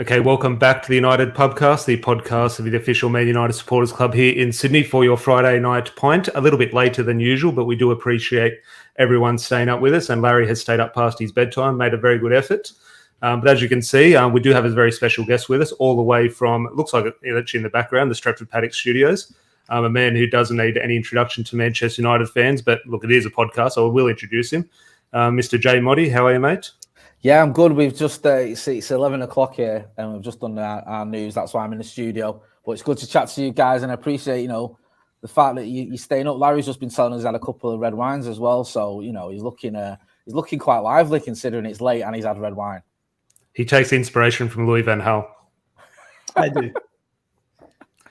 Okay, welcome back to the United Pubcast, the podcast of the official Man United Supporters Club here in Sydney for your Friday night pint. A little bit later than usual, but we do appreciate everyone staying up with us. And Larry has stayed up past his bedtime, made a very good effort. But as you can see, we do have a very special guest with us, all the way from, it looks like it's in the background, the Stretford Paddock studios. A man who doesn't need any introduction to Manchester United fans, but look, it is a podcast, so I will introduce him. Mr. Jay Motty, how are you, mate? Yeah, I'm good. We've just, it's 11 o'clock here and we've just done our news. That's why I'm in the studio. But it's good to chat to you guys and I appreciate, the fact that you're staying up. Larry's just been telling us he's had a couple of red wines as well. So, he's looking quite lively considering it's late and he's had red wine. He takes inspiration from Louis van Gaal. I do.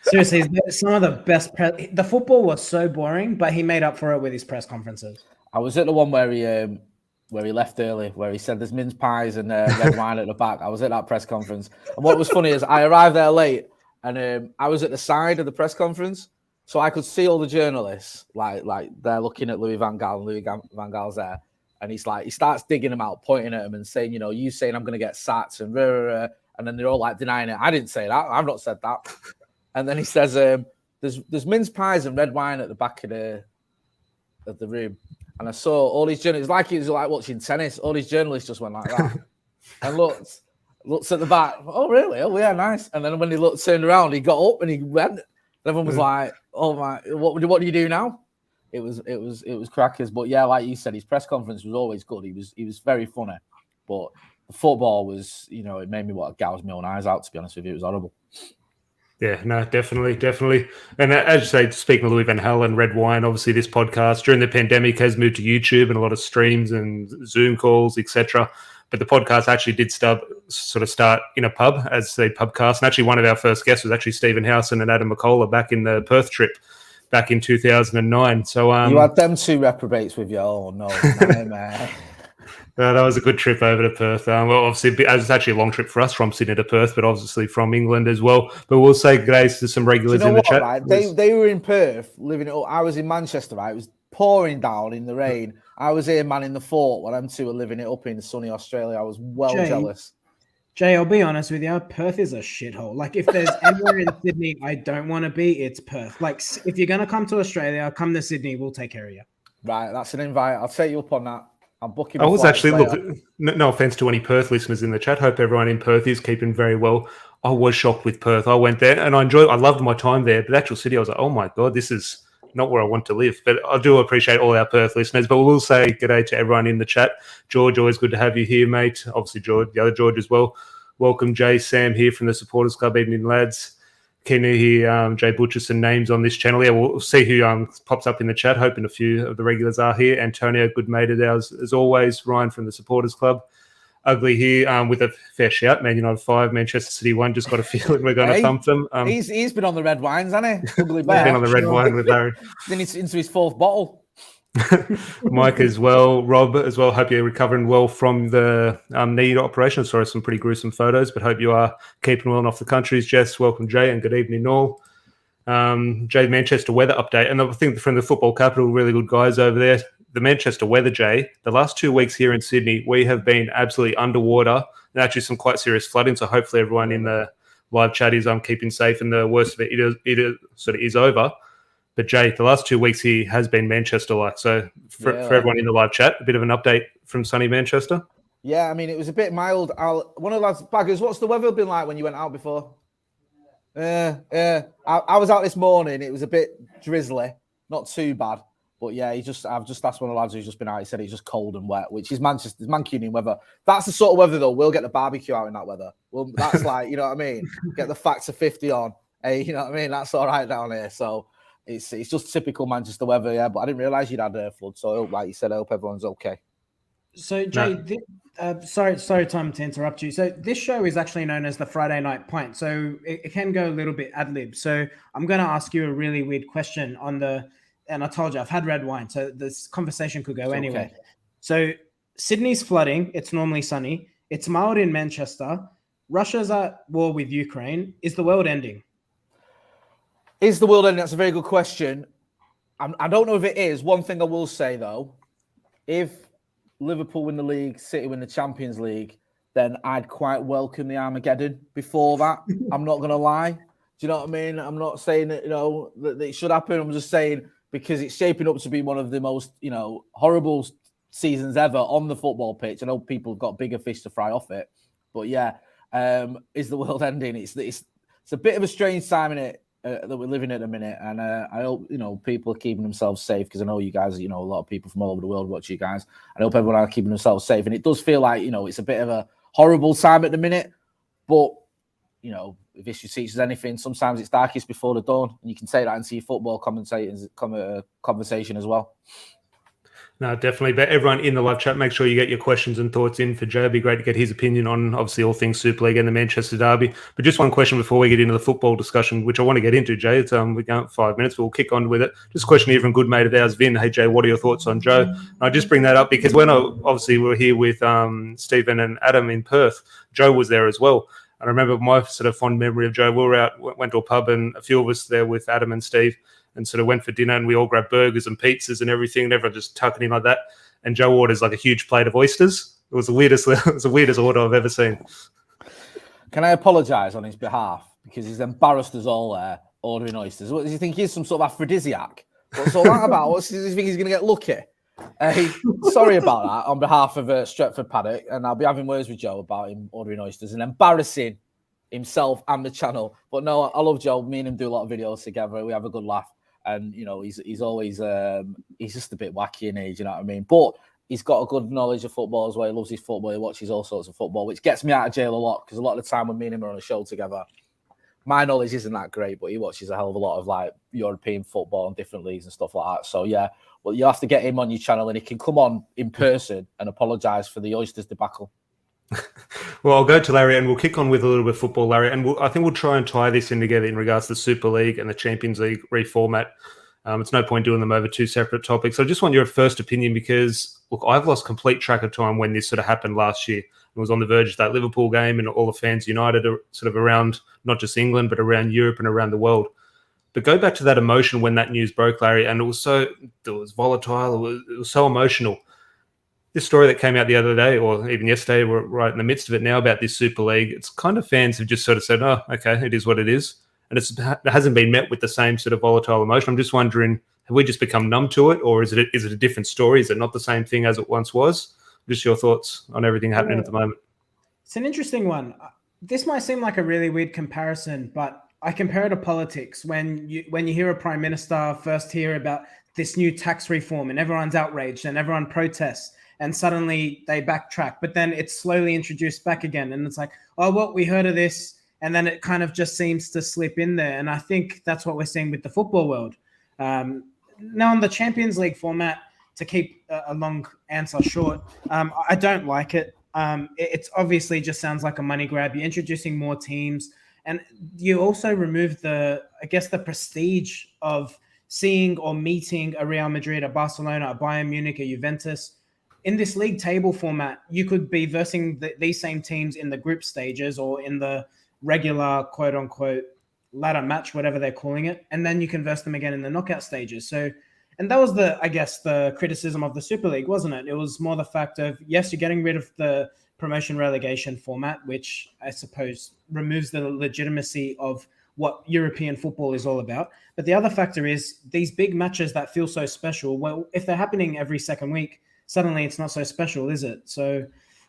Seriously, some of the best. The football was so boring, but he made up for it with his press conferences. I was at the one where he left early, where he said there's mince pies and red wine at the back. I was at that press conference. And what was funny is I arrived there late and I was at the side of the press conference. So I could see all the journalists, like they're looking at Louis van Gaal and Louis van Gaal's there. And he starts digging them out, pointing at them and saying, you saying I'm going to get sacked and rah, rah, rah. And then they're all like denying it. I didn't say that. I've not said that. And then he says, there's mince pies and red wine at the back of the room. And I saw all these journalists, it was like watching tennis. All these journalists just went like that and looked at the back. Oh, really? Oh, yeah, nice. And then when he turned around, he got up and he went. Everyone was like, "Oh my, what do you do now?" It was crackers. But yeah, like you said, his press conference was always good. He was very funny. But the football was, it made me want to gouge my own eyes out. To be honest with you, it was horrible. Yeah, no, definitely. And as you say, speaking of Louis van Gaal and red wine, obviously this podcast during the pandemic has moved to YouTube and a lot of streams and Zoom calls, etc. But the podcast actually did start in a pub as a pubcast. And actually one of our first guests was actually Stephen Howson and Adam McCullough back in the Perth trip back in 2009. So you had them two reprobates with you. Oh, no, man. That was a good trip over to Perth. Well, obviously, it's actually a long trip for us from Sydney to Perth, but obviously from England as well. But we'll say grace to some regulars in the chat. Right? They were in Perth, living it up. I was in Manchester, right? It was pouring down in the rain. I was here, man, in the fort, when them two were living it up in sunny Australia. I was jealous. Jay, I'll be honest with you. Perth is a shithole. Like, if there's anywhere in Sydney I don't want to be, it's Perth. Like, if you're going to come to Australia, come to Sydney. We'll take care of you. Right, that's an invite. I'll take you up on that. I'm booking. I was actually no offense to any Perth listeners in the chat. Hope everyone in Perth is keeping very well. I was shocked with Perth. I went there and I loved my time there. But the actual city, I was like, oh my God, this is not where I want to live. But I do appreciate all our Perth listeners. But we'll say g'day to everyone in the chat. George, always good to have you here, mate. Obviously, George, the other George as well. Welcome, Jay, Sam here from the Supporters Club. Evening, lads. Keen to hear Jay butcher some names on this channel. Yeah, we'll see who pops up in the chat. Hoping a few of the regulars are here. Antonio, good mate of ours as always. Ryan from the Supporters Club. Ugly here with a fair shout. Man United 5, Manchester City 1. Just got a feeling we're going to thump them. He's been on the red wines, hasn't he? Ugly bear. He's been on the red wine with Larry. Then he's into his fourth bottle. Mike as well, Rob as well. Hope you're recovering well from the knee operation. I saw some pretty gruesome photos, but hope you are keeping well and off the countries. Jess, welcome, Jay, and good evening all. Jay, Manchester weather update, and I think from the football capital, really good guys over there. The Manchester weather, Jay, the last 2 weeks here in Sydney, we have been absolutely underwater and actually some quite serious flooding. So hopefully everyone in the live chat is keeping safe and the worst of it is over. But Jay, the last 2 weeks here has been Manchester-like. So for everyone in the live chat, a bit of an update from sunny Manchester. Yeah, I mean, it was a bit mild. One of the lads, Baggers, what's the weather been like when you went out before? I was out this morning. It was a bit drizzly, not too bad. But yeah, I've just asked one of the lads who's just been out. He said it's just cold and wet, which is Manchester's Mancunian weather. That's the sort of weather, though. We'll get the barbecue out in that weather. Well, that's like, you know what I mean? Get the factor 50 on. Hey, you know what I mean? That's all right down here. So it's just typical Manchester weather, yeah. But I didn't realise you'd had a flood. So I hope, like you said, I hope everyone's okay. So, Jay, sorry, Tom, to interrupt you. So this show is actually known as the Friday Night Pint. So it can go a little bit ad-lib. So I'm going to ask you a really weird question and I told you, I've had red wine. So this conversation could go anywhere. Okay. So Sydney's flooding. It's normally sunny. It's mild in Manchester. Russia's at war with Ukraine. Is the world ending? Is the world ending? That's a very good question. I don't know if it is. One thing I will say, though, if Liverpool win the league, City win the Champions League, then I'd quite welcome the Armageddon before that. I'm not going to lie. Do you know what I mean? I'm not saying that, that it should happen. I'm just saying because it's shaping up to be one of the most, horrible seasons ever on the football pitch. I know people have got bigger fish to fry off it. But yeah, is the world ending? It's a bit of a strange time in it that we're living at the minute. And I hope, people are keeping themselves safe because I know you guys, a lot of people from all over the world watch you guys. I hope everyone are keeping themselves safe. And it does feel like, it's a bit of a horrible time at the minute. But, if history teaches anything, sometimes it's darkest before the dawn. And you can take that into your football conversation as well. No, definitely. But everyone in the live chat, make sure you get your questions and thoughts in for Joe. It'd be great to get his opinion on, obviously, all things Super League and the Manchester Derby. But just one question before we get into the football discussion, which I want to get into, Jay. We're going 5 minutes, but we'll kick on with it. Just a question here from a good mate of ours, Vin. Hey, Jay, what are your thoughts on Joe? And I just bring that up because when obviously we were here with Stephen and Adam in Perth, Joe was there as well. And I remember my sort of fond memory of Joe. We were out, went to a pub, and a few of us there with Adam and Steve, and sort of went for dinner, and we all grabbed burgers and pizzas and everything, and everyone just tucking in like that. And Joe orders like a huge plate of oysters. It was the weirdest order I've ever seen. Can I apologise on his behalf? Because he's embarrassed us all there ordering oysters. What, does he think he's some sort of aphrodisiac? What's all that about? Does he think he's going to get lucky? Sorry about that on behalf of Stretford Paddock. And I'll be having words with Joe about him ordering oysters and embarrassing himself and the channel. But no, I love Joe. Me and him do a lot of videos together. We have a good laugh. And, he's always, he's just a bit wacky in age, you know what I mean? But he's got a good knowledge of football as well. He loves his football. He watches all sorts of football, which gets me out of jail a lot because a lot of the time when me and him are on a show together, my knowledge isn't that great, but he watches a hell of a lot of like European football and different leagues and stuff like that. So, yeah, well, you have to get him on your channel and he can come on in person and apologise for the oysters debacle. Well, I'll go to Larry and we'll kick on with a little bit of football, Larry. And I think we'll try and tie this in together in regards to the Super League and the Champions League reformat. It's no point doing them over two separate topics. So I just want your first opinion because, look, I've lost complete track of time when this sort of happened last year. It was on the verge of that Liverpool game and all the fans united sort of around not just England, but around Europe and around the world. But go back to that emotion when that news broke, Larry, and it was volatile. It was so emotional. This story that came out the other day, or even yesterday, we're right in the midst of it now about this Super League. It's kind of fans have just sort of said, oh, okay, it is what it is. And it hasn't been met with the same sort of volatile emotion. I'm just wondering, have we just become numb to it, or is it a different story? Is it not the same thing as it once was? Just your thoughts on everything happening at the moment. It's an interesting one. This might seem like a really weird comparison, but I compare it to politics. When you hear a prime minister first hear about this new tax reform and everyone's outraged and everyone protests, and suddenly they backtrack, but then it's slowly introduced back again. And it's like, oh, well, we heard of this. And then it kind of just seems to slip in there. And I think that's what we're seeing with the football world. Now, on the Champions League format, to keep a long answer short, I don't like it. It's obviously just sounds like a money grab. You're introducing more teams. And you also remove the prestige of seeing or meeting a Real Madrid, a Barcelona, a Bayern Munich, a Juventus. In this league table format, you could be versing these same teams in the group stages or in the regular quote unquote ladder match, whatever they're calling it. And then you can verse them again in the knockout stages. So, and that was the criticism of the Super League, wasn't it? It was more the fact of, yes, you're getting rid of the promotion relegation format, which I suppose removes the legitimacy of what European football is all about. But the other factor is these big matches that feel so special. Well, if they're happening every second week, suddenly it's not so special, is it? So,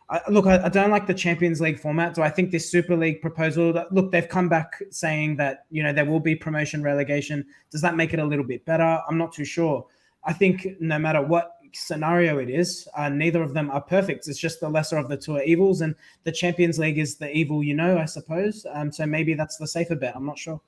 I don't like the Champions League format. Do I think this Super League proposal, look, they've come back saying that, there will be promotion relegation. Does that make it a little bit better? I'm not too sure. I think no matter what scenario it is, neither of them are perfect. It's just the lesser of the two evils. And the Champions League is the evil, I suppose. So maybe that's the safer bet. I'm not sure.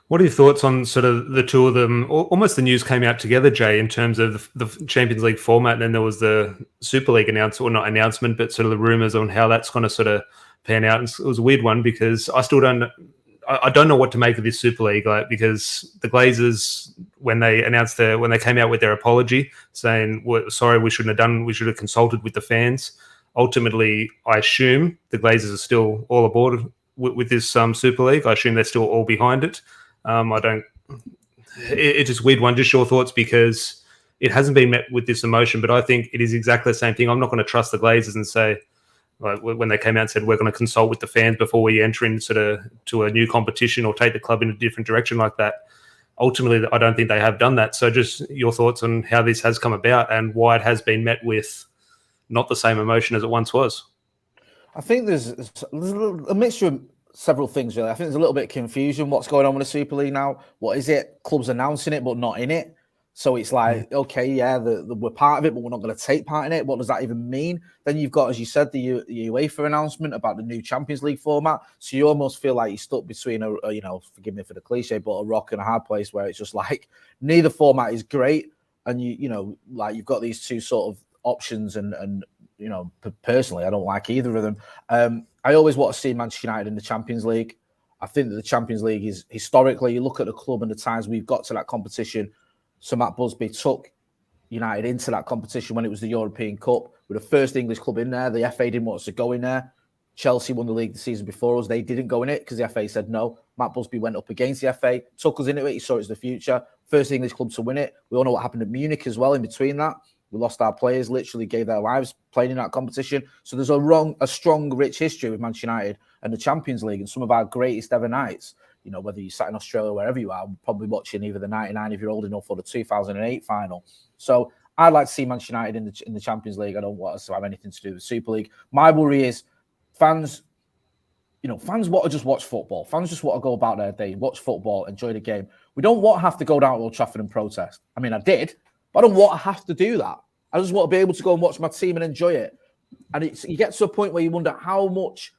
What are your thoughts on sort of the two of them? Almost the news came out together, Jay, in terms of the Champions League format. And then there was the Super League announcement, but sort of the rumours on how that's going to sort of pan out. And it was a weird one because I don't know what to make of this Super League, because the Glazers, when they came out with their apology saying, sorry, we should have consulted with the fans. Ultimately, I assume the Glazers are still all aboard with this Super League. I assume they're still all behind it. It's just a weird one. Just your thoughts, because it hasn't been met with this emotion, but I think it is exactly the same thing. I'm not going to trust the Glazers and say, Like when they came out and said we're going to consult with the fans before we enter into to a new competition or take the club in a different direction like that. Ultimately, I don't think they have done that. So just your thoughts on how this has come about and why it has been met with not the same emotion as it once was. I think there's a mixture of several things, really. I think there's a little bit of confusion. What's going on with the Super League now? What is it? Clubs announcing it, but not in it. So it's like, okay, yeah, we're part of it, but we're not going to take part in it. What does that even mean? Then you've got, as you said, the UEFA announcement about the new Champions League format. So you almost feel like you're stuck between forgive me for the cliche, but a rock and a hard place where it's just like neither format is great, and like you've got these two sort of options, and personally, I don't like either of them. I always want to see Manchester United in the Champions League. I think that the Champions League is historically, you look at the club and the times we've got to that competition. So Matt Busby took United into that competition when it was the European Cup. We're the first English club in there. The FA didn't want us to go in there. Chelsea won the league the season before us. They didn't go in it because the FA said no. Matt Busby went up against the FA, took us into it. He saw it as the future. First English club to win it. We all know what happened at Munich as well in between that. We lost our players, literally gave their lives playing in that competition. So there's a strong, rich history with Manchester United and the Champions League and some of our greatest ever nights. Whether you sat in Australia, wherever you are, probably watching either the 99 if you're old enough or the 2008 final. So I'd like to see Manchester United in the Champions League. I don't want us to have anything to do with the Super League. My worry is fans want to just watch football. Fans just want to go about their day, watch football, enjoy the game. We don't want to have to go down to Old Trafford and protest. I mean, I did, but I don't want to have to do that. I just want to be able to go and watch my team and enjoy it. And you get to a point where you wonder how much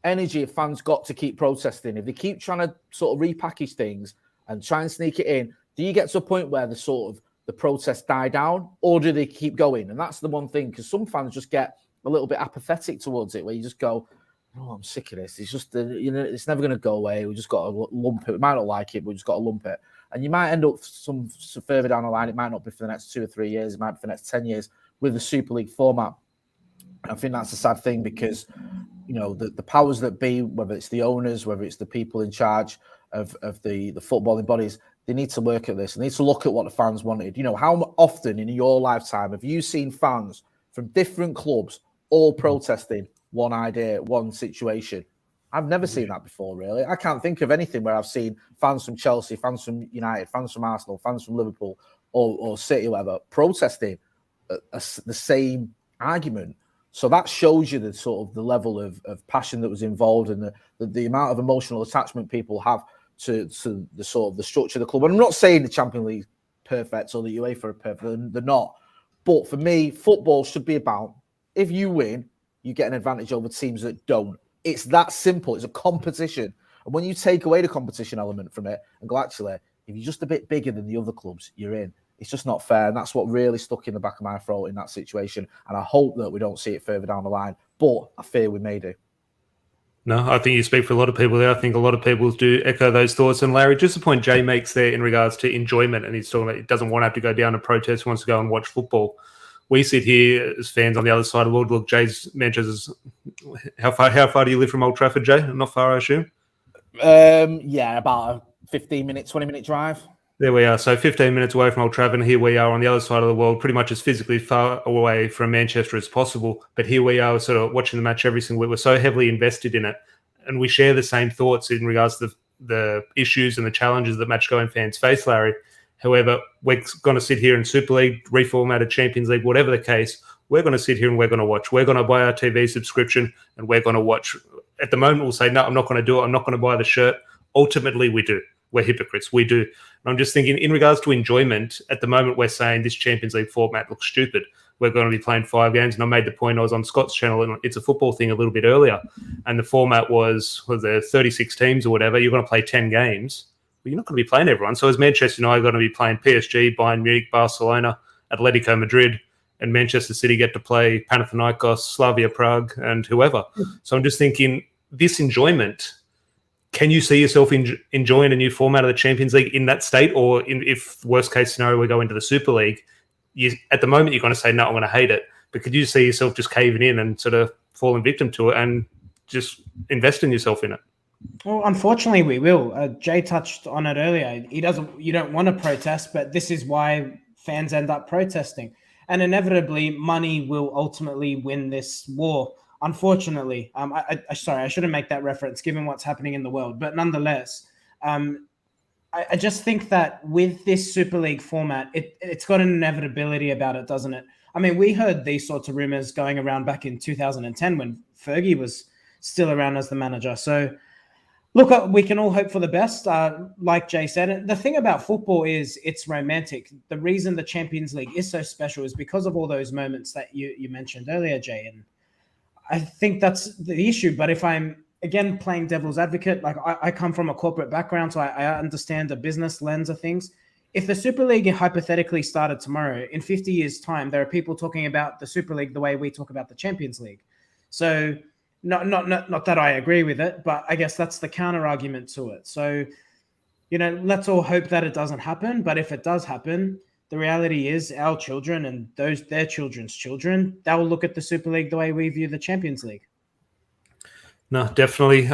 energy have fans got to keep protesting. If they keep trying to sort of repackage things and try and sneak it in, do you get to a point where the protests die down, or do they keep going? And that's the one thing, because some fans just get a little bit apathetic towards it, where you just go, "Oh, I'm sick of this. It's just it's never going to go away. We just got to lump it. We might not like it, but we just got to lump it." And you might end up some further down the line. It might not be for the next 2 or 3 years. It might be for the next 10 years with the Super League format. I think that's a sad thing because, the powers that be, whether it's the owners, whether it's the people in charge of the footballing bodies, they need to work at this. They need to look at what the fans wanted. How often in your lifetime have you seen fans from different clubs all protesting one idea, one situation? I've never seen that before, really. I can't think of anything where I've seen fans from Chelsea, fans from United, fans from Arsenal, fans from Liverpool or City, whatever, protesting the same argument. So that shows you the level of passion that was involved and the amount of emotional attachment people have to the structure of the club. And I'm not saying the Champions League perfect or the UEFA are perfect. They're not. But for me, football should be about, if you win, you get an advantage over teams that don't. It's that simple. It's a competition. And when you take away the competition element from it and go, actually, if you're just a bit bigger than the other clubs, you're in. It's just not fair. And that's what really stuck in the back of my throat in that situation. And I hope that we don't see it further down the line. But I fear we may do. No, I think you speak for a lot of people there. I think a lot of people do echo those thoughts. And Larry, just the point Jay makes there in regards to enjoyment, and he's talking about he doesn't want to have to go down to protest, he wants to go and watch football. We sit here as fans on the other side of the world. Look, Jay's mentions how far do you live from Old Trafford, Jay? Not far, I assume. Yeah, about a 15-minute, 20-minute drive. There we are. So 15 minutes away from Old Trafford, and here we are on the other side of the world, pretty much as physically far away from Manchester as possible. But here we are sort of watching the match every single week. We're so heavily invested in it, and we share the same thoughts in regards to the issues and the challenges that match-going fans face, Larry. However, we're going to sit here in Super League, reformatted Champions League, whatever the case, we're going to sit here and we're going to watch. We're going to buy our TV subscription and we're going to watch. At the moment, we'll say, no, I'm not going to do it. I'm not going to buy the shirt. Ultimately, we do. We're hypocrites. We do. And I'm just thinking, in regards to enjoyment, at the moment, we're saying this Champions League format looks stupid. We're going to be playing 5 games. And I made the point, I was on Scott's channel, and It's a Football thing a little bit earlier. And the format was there 36 teams or whatever. You're going to play 10 games. Well, you're not going to be playing everyone. So as Manchester United are going to be playing PSG, Bayern Munich, Barcelona, Atletico Madrid, and Manchester City get to play Panathinaikos, Slavia Prague, and whoever. So I'm just thinking, this enjoyment, can you see yourself enjoying a new format of the Champions League in that state? Or if worst case scenario, we go into the Super League, at the moment you're going to say, no, I'm going to hate it. But could you see yourself just caving in and sort of falling victim to it and just investing yourself in it? Well, unfortunately, we will. Jay touched on it earlier. You don't want to protest, but this is why fans end up protesting. And inevitably, money will ultimately win this war. unfortunately, sorry, I shouldn't make that reference given what's happening in the world, but nonetheless, I just think that with this Super League format, it's got an inevitability about it, doesn't it? I mean, we heard these sorts of rumors going around back in 2010 when Fergie was still around as the manager. So, look, we can all hope for the best. Like Jay said, the thing about football is it's romantic. The reason the Champions League is so special is because of all those moments that you mentioned earlier, Jay. And I think that's the issue. But if I'm, again, playing devil's advocate, like I come from a corporate background, so I understand the business lens of things. If the Super League hypothetically started tomorrow, in 50 years' time, there are people talking about the Super League the way we talk about the Champions League. So not that I agree with it, but I guess that's the counter argument to it. So, let's all hope that it doesn't happen. But if it does happen, the reality is our children and their children's children, they'll look at the Super League the way we view the Champions League. No, definitely.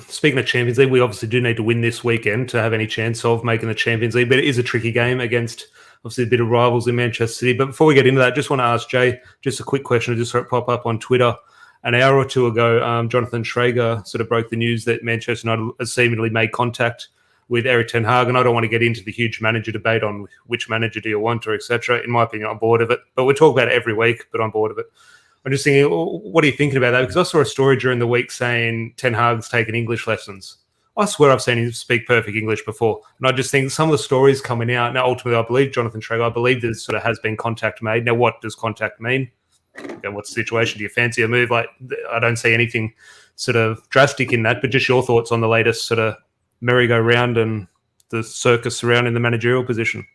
Speaking of Champions League, we obviously do need to win this weekend to have any chance of making the Champions League, but it is a tricky game against obviously a bit of rivals in Manchester City. But before we get into that, just want to ask Jay just a quick question. I just saw it pop up on Twitter an hour or two ago. Jonathan Schrager sort of broke the news that Manchester United has seemingly made contact with Erik ten Hag, and I don't want to get into the huge manager debate on which manager do you want or etc. In my opinion, I'm bored of it, but we talk about it every week, but I'm bored of it. I'm just thinking, what are you thinking about that? Because I saw a story during the week saying Ten Hag's taken English lessons. I swear I've seen him speak perfect English before. And I just think some of the stories coming out, now ultimately I believe Jonathan Schrager, I believe there sort of has been contact made. Now, what does contact mean? Okay, what's the situation? Do you fancy a move? Like, I don't see anything sort of drastic in that, but just your thoughts on the latest sort of merry-go-round and the circus surrounding the managerial position.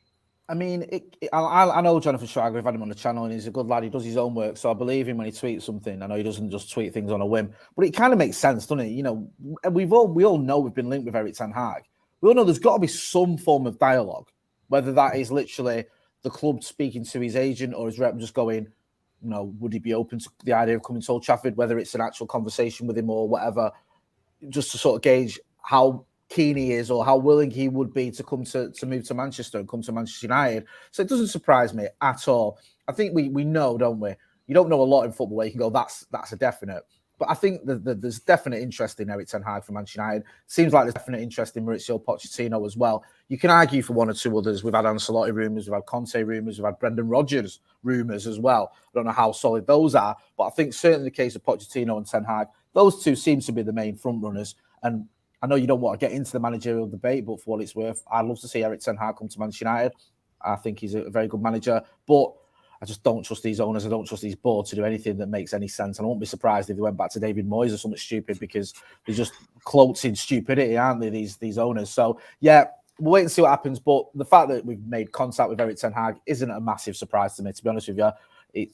I mean, I know Jonathan Schrager. We've had him on the channel, and he's a good lad. He does his own work, so I believe him when he tweets something. I know he doesn't just tweet things on a whim, but it kind of makes sense, doesn't it? We all know we've been linked with Erik ten Hag. We all know there's got to be some form of dialogue, whether that is literally the club speaking to his agent or his rep just going, would he be open to the idea of coming to Old Trafford, whether it's an actual conversation with him or whatever, just to sort of gauge how keen he is or how willing he would be to come to move to Manchester and come to Manchester United. So it doesn't surprise me at all. I think we know, don't we? You don't know a lot in football where you can go, that's a definite. But I think there's definite interest in Erik ten Hag for Manchester United. Seems like there's definite interest in Mauricio Pochettino as well. You can argue for one or two others. We've had Ancelotti rumours, we've had Conte rumours, we've had Brendan Rodgers rumours as well. I don't know how solid those are, but I think certainly in the case of Pochettino and Ten Hag, those two seem to be the main front runners. And I know you don't want to get into the managerial debate, but for what it's worth, I'd love to see Erik ten Hag come to Manchester United. I think he's a very good manager, but I just don't trust these owners. I don't trust these boards to do anything that makes any sense. And I won't be surprised if they went back to David Moyes or something stupid, because they're just cloaked in stupidity, aren't they, these owners? So, yeah, we'll wait and see what happens. But the fact that we've made contact with Erik ten Hag isn't a massive surprise to me, to be honest with you.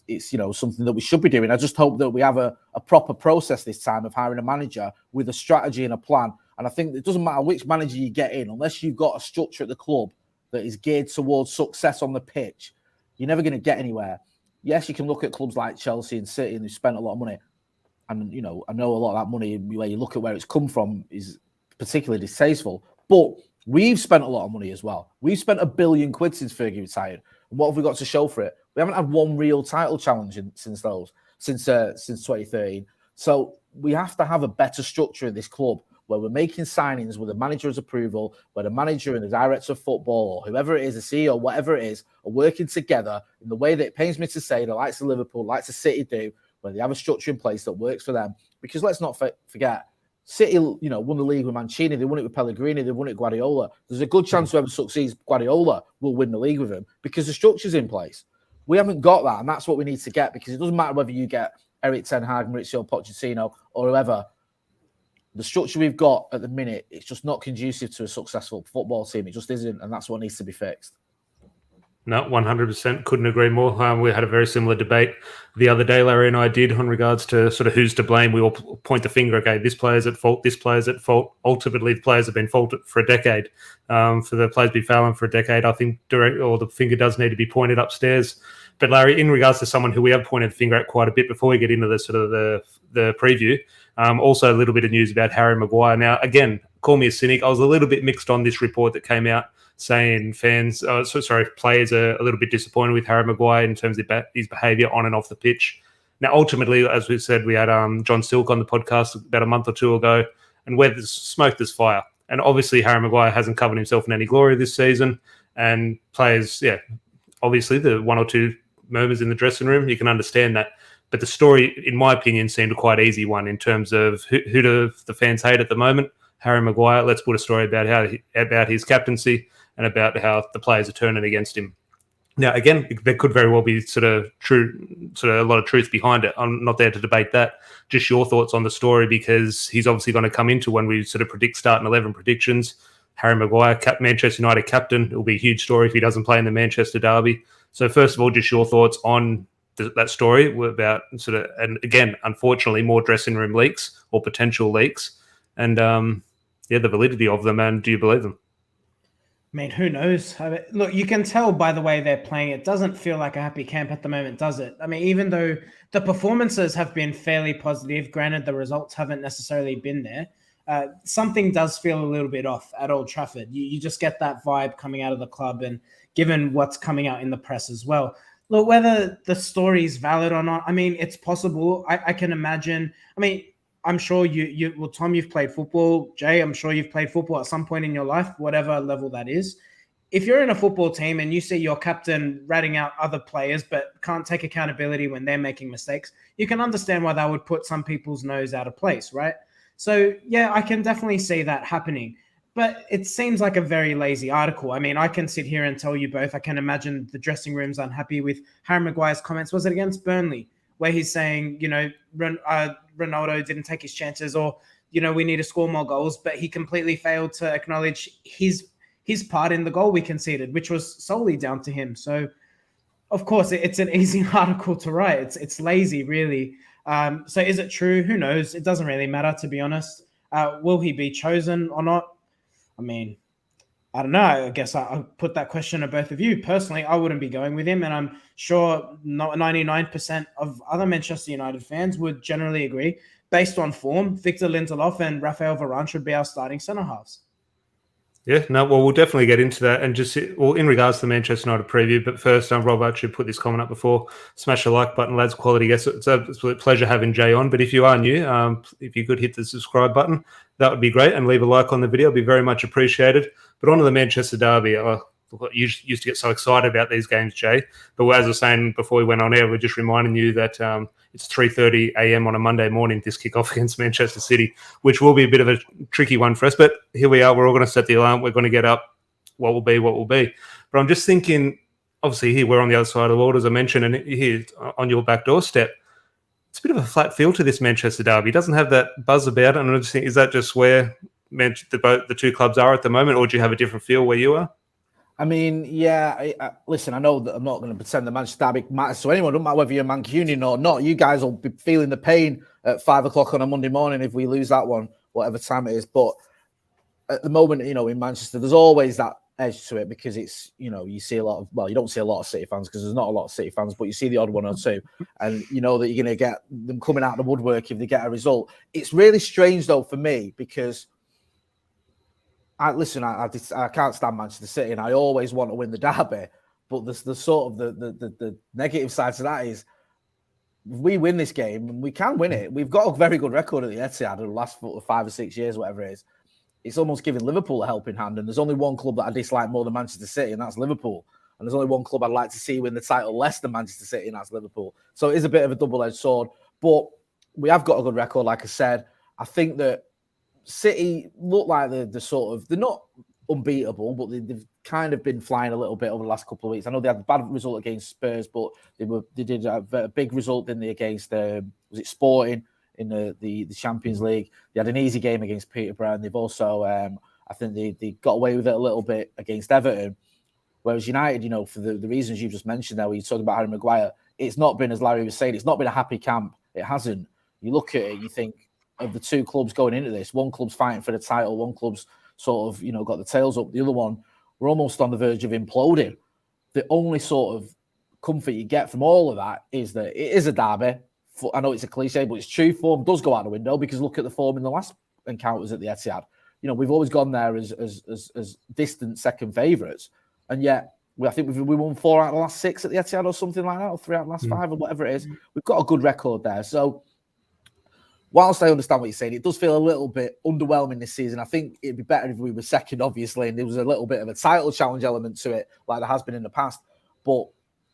It's something that we should be doing. I just hope that we have a proper process this time of hiring a manager with a strategy and a plan. And I think it doesn't matter which manager you get in, unless you've got a structure at the club that is geared towards success on the pitch, you're never going to get anywhere. Yes, you can look at clubs like Chelsea and City, and they've spent a lot of money. And, I know a lot of that money, where you look at where it's come from, is particularly distasteful. But we've spent a lot of money as well. We've spent £1 billion since Fergie retired. And what have we got to show for it? We haven't had one real title challenge since 2013. So we have to have a better structure in this club, where we're making signings with the manager's approval, where the manager and the director of football, or whoever it is, the CEO, whatever it is, are working together in the way that it pains me to say the likes of Liverpool, likes of City do, where they have a structure in place that works for them. Because let's not forget, City, won the league with Mancini, they won it with Pellegrini, they won it with Guardiola. There's a good chance whoever succeeds Guardiola will win the league with him, because the structure's in place. We haven't got that, and that's what we need to get, because it doesn't matter whether you get Erik ten Hag, Mauricio Pochettino, or whoever. The structure we've got at the minute, it's just not conducive to a successful football team. It just isn't, and that's what needs to be fixed. No, 100%. Couldn't agree more. We had a very similar debate the other day, Larry and I did, on regards to sort of who's to blame. We all point the finger, okay, this player's at fault, this player's at fault. Ultimately, the players have been faulted for a decade. For the players to be failing for a decade, I think the finger does need to be pointed upstairs. But Larry, in regards to someone who we have pointed the finger at quite a bit before we get into the sort of the preview, also a little bit of news about Harry Maguire. Now, again, call me a cynic. I was a little bit mixed on this report that came out saying players are a little bit disappointed with Harry Maguire in terms of his behaviour on and off the pitch. Now, ultimately, as we said, we had John Silk on the podcast about a month or two ago, and where there's smoke, there's fire. And obviously, Harry Maguire hasn't covered himself in any glory this season, and players, obviously the one or two murmurs in the dressing room, you can understand that. But the story, in my opinion, seemed a quite easy one in terms of who do the fans hate at the moment. Harry Maguire. Let's put a story about his captaincy and about how the players are turning against him. Now, again, there could very well be sort of a lot of truth behind it. I'm not there to debate that. Just your thoughts on the story, because he's obviously going to come into when we sort of predict starting 11 predictions. Harry Maguire, Manchester United captain. It will be a huge story if he doesn't play in the Manchester derby. So first of all, just your thoughts on that story about sort of, and again, unfortunately, more dressing room leaks or potential leaks, and the validity of them, and do you believe them? I mean, who knows? Look, you can tell by the way they're playing. It doesn't feel like a happy camp at the moment, does it? I mean, even though the performances have been fairly positive, granted the results haven't necessarily been there, something does feel a little bit off at Old Trafford. You just get that vibe coming out of the club, and given what's coming out in the press as well. Look, whether the story is valid or not, I mean, it's possible. I can imagine. I mean, I'm sure well, Tom, you've played football. Jay, I'm sure you've played football at some point in your life, whatever level that is. If you're in a football team and you see your captain ratting out other players but can't take accountability when they're making mistakes, you can understand why that would put some people's nose out of place, right? So, yeah, I can definitely see that happening. But it seems like a very lazy article. I mean, I can sit here and tell you both. I can imagine the dressing room's unhappy with Harry Maguire's comments. Was it against Burnley? Where he's saying, Ronaldo didn't take his chances, or, we need to score more goals, but he completely failed to acknowledge his part in the goal we conceded, which was solely down to him. So, of course, it's an easy article to write. It's lazy, really. So is it true? Who knows? It doesn't really matter, to be honest. Will he be chosen or not? I mean, I don't know. I guess I'll put that question to both of you. Personally, I wouldn't be going with him, and I'm sure 99% of other Manchester United fans would generally agree. Based on form, Victor Lindelof and Rafael Varane should be our starting centre-halves. Yeah, no, well, we'll definitely get into that. And in regards to the Manchester United preview, but first, Rob actually put this comment up before. Smash the like button, lads. Quality guests. It's an absolute pleasure having Jay on. But if you are new, if you could hit the subscribe button, that would be great. And leave a like on the video. It'd be very much appreciated. But on to the Manchester derby. You used to get so excited about these games, Jay. But as I was saying before we went on air, we're just reminding you that it's 3:30 a.m. on a Monday morning, this kickoff against Manchester City, which will be a bit of a tricky one for us. But here we are. We're all going to set the alarm. We're going to get up. What will be, what will be. But I'm just thinking, obviously, here we're on the other side of the world, as I mentioned, and here on your back doorstep, it's a bit of a flat feel to this Manchester derby. It doesn't have that buzz about it. And I just think, is that just where the two clubs are at the moment, or do you have a different feel where you are? I mean, yeah, listen, I know that I'm not going to pretend the Manchester derby matters to anyone. It doesn't matter whether you're Mancunian or not. You guys will be feeling the pain at 5 o'clock on a Monday morning if we lose that one, whatever time it is. But at the moment, in Manchester, there's always that edge to it because it's, you see a lot of, well, you don't see a lot of City fans because there's not a lot of City fans, but you see the odd one or two. And you know that you're going to get them coming out of the woodwork if they get a result. It's really strange, though, for me because I can't stand Manchester City, and I always want to win the derby. But the sort of the negative side to that is, if we win this game, and we can win it. We've got a very good record at the Etihad in the last 5 or 6 years, whatever it is. It's almost giving Liverpool a helping hand. And there's only one club that I dislike more than Manchester City, and that's Liverpool. And there's only one club I'd like to see win the title less than Manchester City, and that's Liverpool. So it is a bit of a double-edged sword. But we have got a good record, like I said. I think that City look like they're not unbeatable, but they've kind of been flying a little bit over the last couple of weeks. I know they had a bad result against Spurs, but they did a big result, didn't they, against was it Sporting in the Champions League. They had an easy game against Peterborough, and they've also I think they got away with it a little bit against Everton. Whereas United, for the reasons you've just mentioned there, where you're talking about Harry Maguire, it's not been, as Larry was saying, it's not been a happy camp. It hasn't. You look at it, you think, of the two clubs going into this, one club's fighting for the title, one club's sort of, got the tails up. The other one, we're almost on the verge of imploding. The only sort of comfort you get from all of that is that it is a derby. I know it's a cliche, but it's true. Form does go out the window because look at the form in the last encounters at the Etihad. We've always gone there as distant second favourites, and yet I think we won 4 out of the last 6 at the Etihad or something like that, or 3 out of the last 5 or whatever it is. We've got a good record there. So whilst I understand what you're saying, it does feel a little bit underwhelming this season. I think it'd be better if we were second, obviously, and there was a little bit of a title challenge element to it, like there has been in the past. But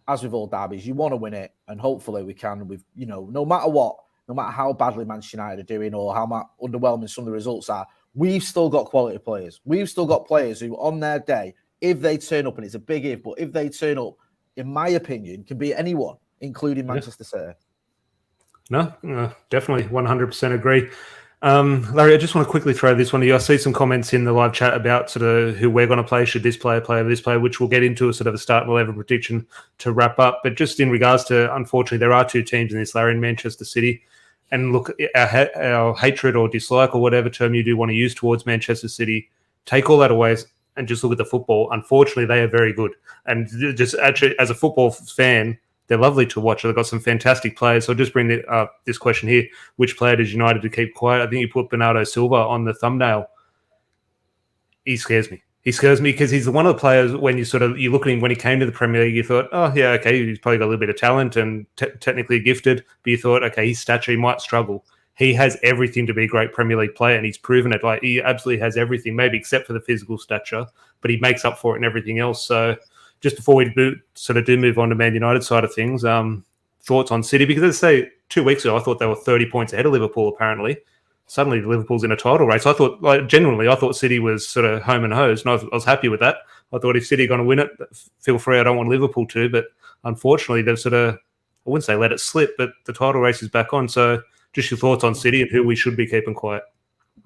as with all derbies, you want to win it, and hopefully we can. With no matter what, no matter how badly Manchester United are doing or how underwhelming some of the results are, we've still got quality players. We've still got players who, on their day, if they turn up, and it's a big if, but if they turn up, in my opinion, can beat anyone, including Manchester City. No, definitely 100% agree. Larry, I just want to quickly throw this one to you. I see some comments in the live chat about sort of who we're going to play. Should this player play over this player, which we'll get into a sort of a starting 11 prediction to wrap up. But just in regards to, unfortunately, there are 2 teams in this, Larry, in Manchester City. And look, our hatred or dislike or whatever term you do want to use towards Manchester City, take all that away and just look at the football. Unfortunately, they are very good. And just actually, as a football fan, they're lovely to watch. They've got some fantastic players. So I'll just bring this question here. Which player does United to keep quiet? I think you put Bernardo Silva on the thumbnail. He scares me. He scares me because he's one of the players when you look at him when he came to the Premier League, you thought, oh, yeah, okay, he's probably got a little bit of talent and technically gifted. But you thought, okay, his stature, he might struggle. He has everything to be a great Premier League player, and he's proven it. Like, he absolutely has everything, maybe except for the physical stature, but he makes up for it and everything else. So just before we do move on to Man United side of things, thoughts on City? Because as I say, 2 weeks ago, I thought they were 30 points ahead of Liverpool, apparently. Suddenly, Liverpool's in a title race. I thought City was sort of home and hosed, and I was happy with that. I thought if City are going to win it, feel free. I don't want Liverpool to, but unfortunately, they've sort of, I wouldn't say let it slip, but the title race is back on. So just your thoughts on City and who we should be keeping quiet.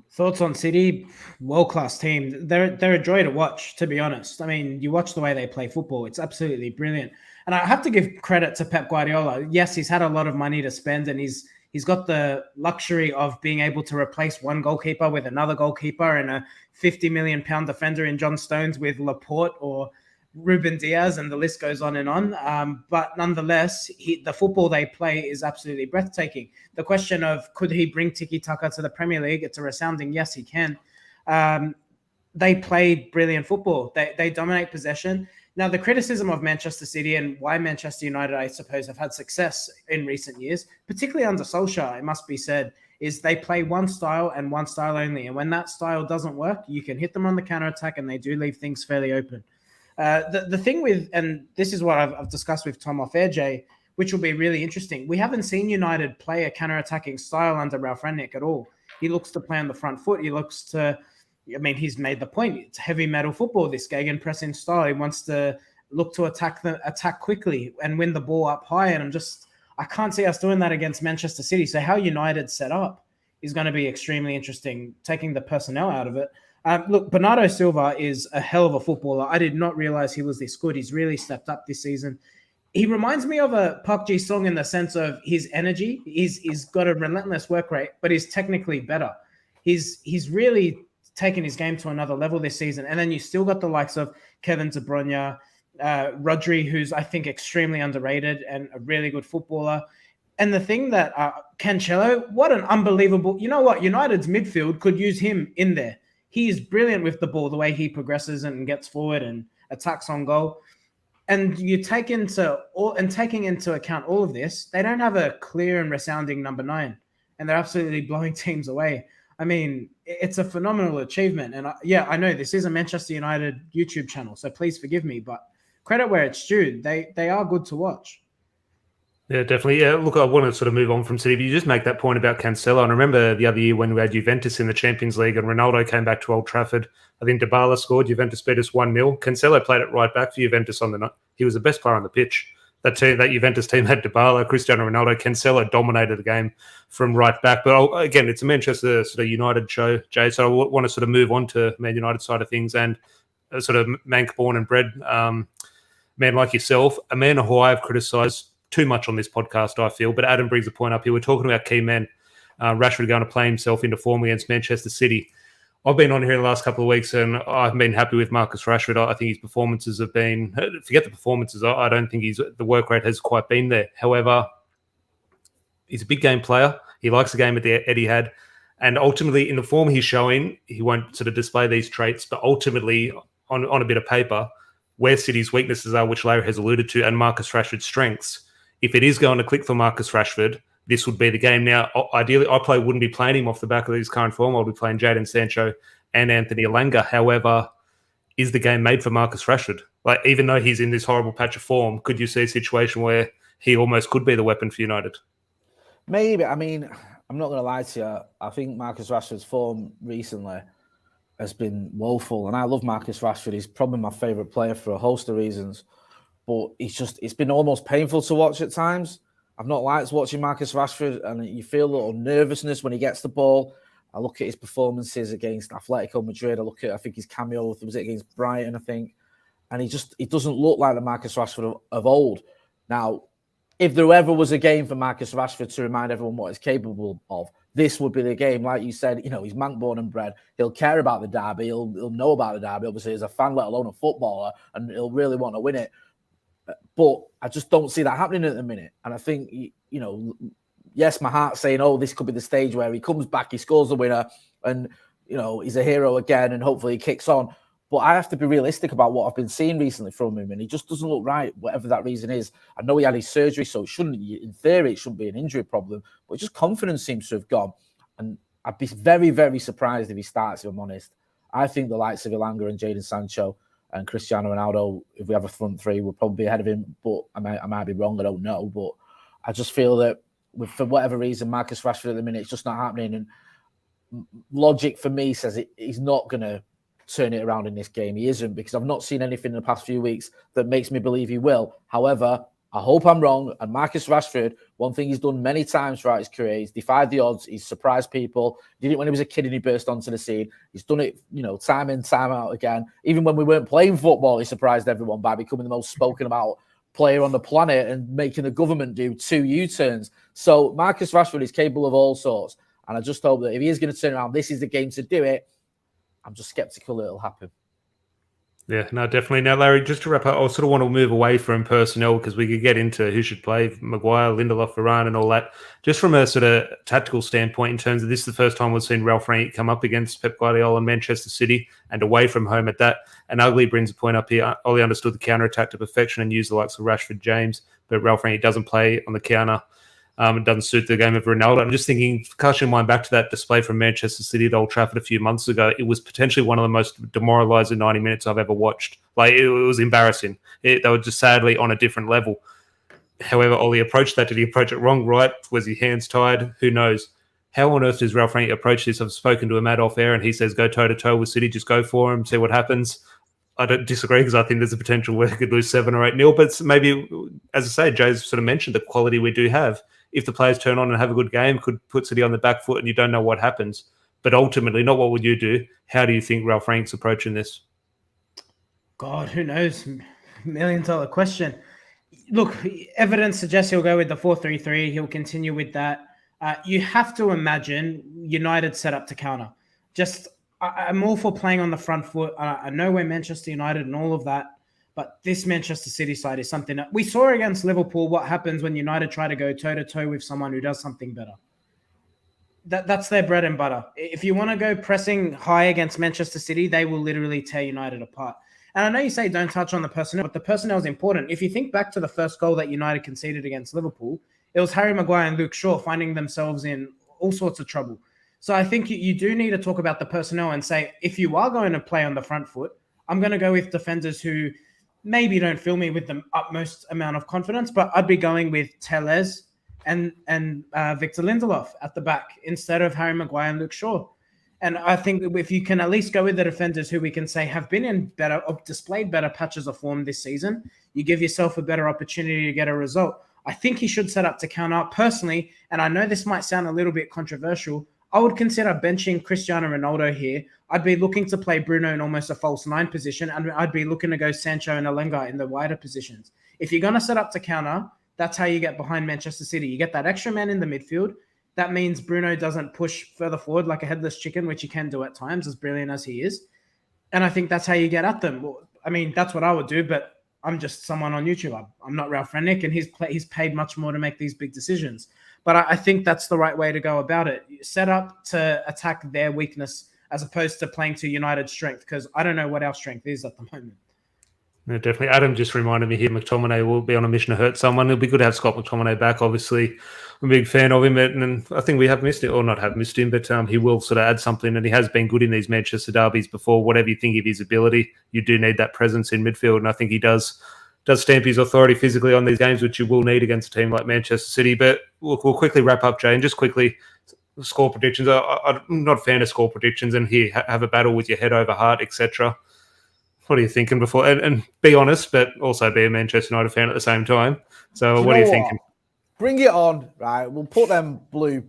Thoughts on City? World-class team. They're a joy to watch, to be honest. I mean, you watch the way they play football. It's absolutely brilliant. And I have to give credit to Pep Guardiola. Yes, he's had a lot of money to spend, and he's got the luxury of being able to replace one goalkeeper with another goalkeeper and a 50 million pound defender in John Stones with Laporte or Ruben Diaz, and the list goes on and on. But nonetheless, the football they play is absolutely breathtaking. The question of could he bring tiki-taka to the Premier League? It's a resounding yes, he can. They play brilliant football. They dominate possession. Now, the criticism of Manchester City and why Manchester United, I suppose, have had success in recent years, particularly under Solskjaer, it must be said, is they play one style and one style only. And when that style doesn't work, you can hit them on the counter-attack, and they do leave things fairly open. The thing with, and this is what I've discussed with Tom off air, Jay, which will be really interesting. We haven't seen United play a counter-attacking style under Ralph Rangnick at all. He looks to play on the front foot. He looks to, I mean, he's made the point. It's heavy metal football, this gegenpressing style. He wants to look to attack quickly and win the ball up high. And I can't see us doing that against Manchester City. So how United set up is going to be extremely interesting, taking the personnel out of it. Look, Bernardo Silva is a hell of a footballer. I did not realize he was this good. He's really stepped up this season. He reminds me of a Park Ji-sung in the sense of his energy. He's got a relentless work rate, but he's technically better. He's really taken his game to another level this season. And then you still got the likes of Kevin De Bruyne, Rodri, who's, I think, extremely underrated and a really good footballer. And the thing that Cancelo, what an unbelievable... You know what? United's midfield could use him in there. He is brilliant with the ball, the way he progresses and gets forward and attacks on goal. And you taking into account all of this, they don't have a clear and resounding number 9, and they're absolutely blowing teams away. I mean, it's a phenomenal achievement. And I know this is a Manchester United YouTube channel, so please forgive me, but credit where it's due. They are good to watch. Yeah, definitely. Yeah, look, I want to sort of move on from City, but you just make that point about Cancelo. And I remember the other year when we had Juventus in the Champions League and Ronaldo came back to Old Trafford. I think Dybala scored. Juventus beat us 1-0. Cancelo played it right back for Juventus on the night. He was the best player on the pitch. That Juventus team had Dybala, Cristiano Ronaldo. Cancelo dominated the game from right back. But again, it's a Manchester sort of United show, Jay. So I want to sort of move on to Man United side of things and a sort of Manc born and bred man like yourself, a man who I've criticised too much on this podcast, I feel. But Adam brings a point up here. We're talking about key men. Rashford going to play himself into form against Manchester City. I've been on here the last couple of weeks and I've been happy with Marcus Rashford. I think his performances have been, forget the performances, I don't think the work rate has quite been there. However, he's a big game player. He likes the game at the Etihad. And ultimately, in the form he's showing, he won't sort of display these traits. But ultimately, on a bit of paper, where City's weaknesses are, which Larry has alluded to, and Marcus Rashford's strengths. If it is going to click for Marcus Rashford, this would be the game. Now, ideally, I wouldn't be playing him off the back of his current form. I'll be playing Jadon Sancho and Anthony Elanga. However, is the game made for Marcus Rashford? Like, even though he's in this horrible patch of form, could you see a situation where he almost could be the weapon for United? Maybe. I mean, I'm not going to lie to you. I think Marcus Rashford's form recently has been woeful. And I love Marcus Rashford. He's probably my favourite player for a host of reasons. But it's been almost painful to watch at times. I've not liked watching Marcus Rashford, and you feel a little nervousness when he gets the ball. I look at his performances against Atletico Madrid. I think his cameo, was it against Brighton, I think. And he doesn't look like the Marcus Rashford of old. Now, if there ever was a game for Marcus Rashford to remind everyone what he's capable of, this would be the game. Like you said, he's Manc born and bred. He'll care about the derby. He'll know about the derby, obviously, as a fan, let alone a footballer, and he'll really want to win it. But I just don't see that happening at the minute. And I think, yes, my heart's saying, oh, this could be the stage where he comes back, he scores the winner, and, he's a hero again, and hopefully he kicks on. But I have to be realistic about what I've been seeing recently from him, and he just doesn't look right, whatever that reason is. I know he had his surgery, so in theory, it shouldn't be an injury problem, but just confidence seems to have gone. And I'd be very, very surprised if he starts, if I'm honest. I think the likes of Elanga and Jadon Sancho and Cristiano Ronaldo, if we have a front three, will probably be ahead of him, but I might be wrong, I don't know. But I just feel that, for whatever reason, Marcus Rashford at the minute, it's just not happening. And logic for me says he's not going to turn it around in this game. He isn't, because I've not seen anything in the past few weeks that makes me believe he will. However, I hope I'm wrong. And Marcus Rashford, one thing he's done many times throughout his career, he's defied the odds. He's surprised people. He did it when he was a kid and he burst onto the scene. He's done it, time in, time out again. Even when we weren't playing football, he surprised everyone by becoming the most spoken about player on the planet and making the government do 2 U-turns. So Marcus Rashford is capable of all sorts. And I just hope that if he is going to turn around, this is the game to do it. I'm just skeptical it'll happen. Yeah, no, definitely. Now, Larry, just to wrap up, I sort of want to move away from personnel because we could get into who should play, Maguire, Lindelof, Varane and all that. Just from a sort of tactical standpoint, in terms of this is the first time we've seen Ralph Rangnick come up against Pep Guardiola and Manchester City and away from home at that. And Ugly brings a point up here. Ollie understood the counter-attack to perfection and used the likes of Rashford, James, but Ralph Rangnick doesn't play on the counter. It doesn't suit the game of Ronaldo. I'm just thinking, casting mind back to that display from Manchester City at Old Trafford a few months ago, it was potentially one of the most demoralising 90 minutes I've ever watched. Like, it was embarrassing. They were just sadly on a different level. However, Ollie approached that. Did he approach it wrong, right? Was his hands tied? Who knows? How on earth does Ralph Rangnick approach this? I've spoken to him off air and he says go toe-to-toe with City, just go for him, see what happens. I don't disagree because I think there's a potential where we could lose 7 or 8-0. But maybe, as I say, Jay's sort of mentioned the quality we do have. If the players turn on and have a good game, could put City on the back foot and you don't know what happens. But ultimately, not what would you do. How do you think Ralph Rangnick's approaching this? God, who knows? $1 million question. Look, evidence suggests he'll go with the 4-3-3. He'll continue with that. You have to imagine United set up to counter. I'm all for playing on the front foot. I know we're Manchester United and all of that. But this Manchester City side is something that we saw against Liverpool. What happens when United try to go toe-to-toe with someone who does something better? That's their bread and butter. If you want to go pressing high against Manchester City, they will literally tear United apart. And I know you say don't touch on the personnel, but the personnel is important. If you think back to the first goal that United conceded against Liverpool, it was Harry Maguire and Luke Shaw finding themselves in all sorts of trouble. So I think you do need to talk about the personnel and say, if you are going to play on the front foot, I'm going to go with defenders who maybe don't fill me with the utmost amount of confidence, but I'd be going with Tellez and Victor Lindelof at the back instead of Harry Maguire and Luke Shaw. And I think if you can at least go with the defenders who we can say have been in better, or displayed better patches of form this season, you give yourself a better opportunity to get a result. I think he should set up to counter personally. And I know this might sound a little bit controversial. I would consider benching Cristiano Ronaldo here. I'd be looking to play Bruno in almost a false 9 position, and I'd be looking to go Sancho and Elanga in the wider positions. If you're going to set up to counter, that's how you get behind Manchester City. You get that extra man in the midfield. That means Bruno doesn't push further forward like a headless chicken, which he can do at times, as brilliant as he is. And I think that's how you get at them. I mean, that's what I would do, but I'm just someone on YouTube. I'm not Ralph Rangnick, and he's paid much more to make these big decisions. But I think that's the right way to go about it. Set up to attack their weakness as opposed to playing to United's strength, because I don't know what our strength is at the moment. Yeah, definitely. Adam just reminded me here, McTominay will be on a mission to hurt someone. It'll be good to have Scott McTominay back. Obviously, I'm a big fan of him, and I think we have missed it, or not have missed him, but he will sort of add something, and he has been good in these Manchester derbies before. Whatever you think of his ability, you do need that presence in midfield, and I think he does stamp his authority physically on these games, which you will need against a team like Manchester City. But look, we'll quickly wrap up, Jay, and just quickly, score predictions. I'm not a fan of score predictions, and here, have a battle with your head over heart, etc. What are you thinking before? And be honest, but also be a Manchester United fan at the same time. So what are you thinking? Bring it on, right? We'll put them blue